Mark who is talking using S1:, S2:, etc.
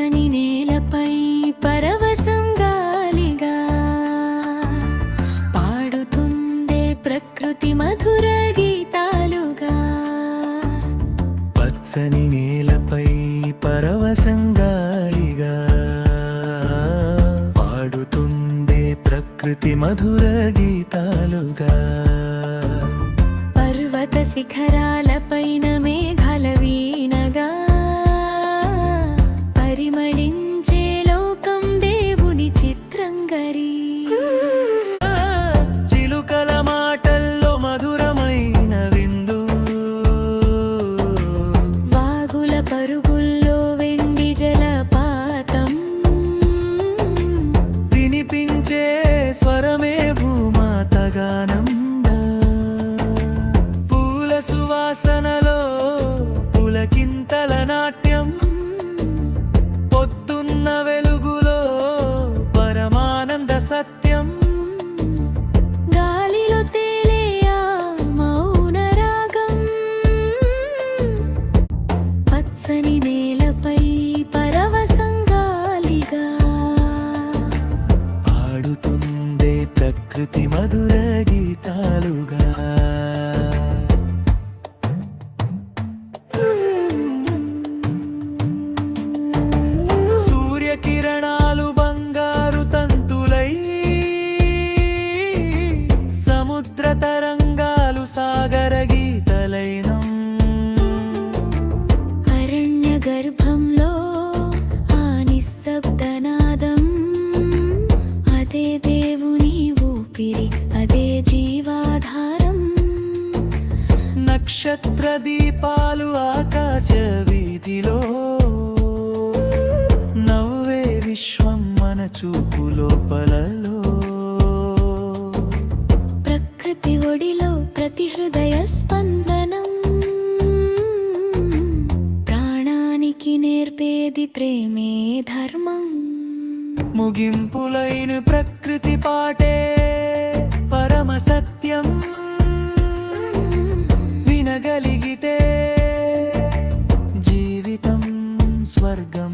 S1: పచ్చని నేలపై పరవశం గాలిగా పాడుతుందే ప్రకృతి మధుర గీతాలుగా.
S2: పచ్చని నేలపై పరవశం గాలిగా పాడుతుందే ప్రకృతి మధుర గీతాలుగా.
S1: పర్వత శిఖరాలపైన మేఘాల వీణగా పరిమళించే లోకం దేవుని చిత్రంగరి.
S2: చిలుకల మాటల్లో మధురమైన విందు,
S1: వాగుల పరుగుల్లో వెండి జలపాతం,
S2: వినిపించే స్వరమే భూమాత గానం. పూల సువాసనలో పులకింతల నాట్యం, పొద్దున్న వెలుగులో పరమానంద సత్యం.
S1: గాలిలో తేలే ఆ మౌన రాగం, పచ్చని నేలపై పరవశం గాలిగా
S2: పాడుతుందే ప్రకృతి మధుర గీతాలుగా. సూర్యకిరణాలు బంగారు తంతులై, సముద్ర తరంగాలు సాగర గీతలైనం.
S1: అరణ్య గర్భంలో ఆ నిశ్శబ్దనాదం, అదే దేవుని ఊపిరి, అదే జీవాధారం.
S2: నక్షత్ర దీపాలు ఆకాశ వీధిలో, నవ్వే విశ్వం మన చూపు లోపలలో.
S1: ప్రకృతి ఒడిలో ప్రతి హృదయ స్పందనం, ప్రాణానికి నేర్పేది ప్రేమే ధర్మం.
S2: ముగింపులైన ప్రకృతి పాటే పరమ సత్యం, వినగలిగితే జీవితం స్వర్గం.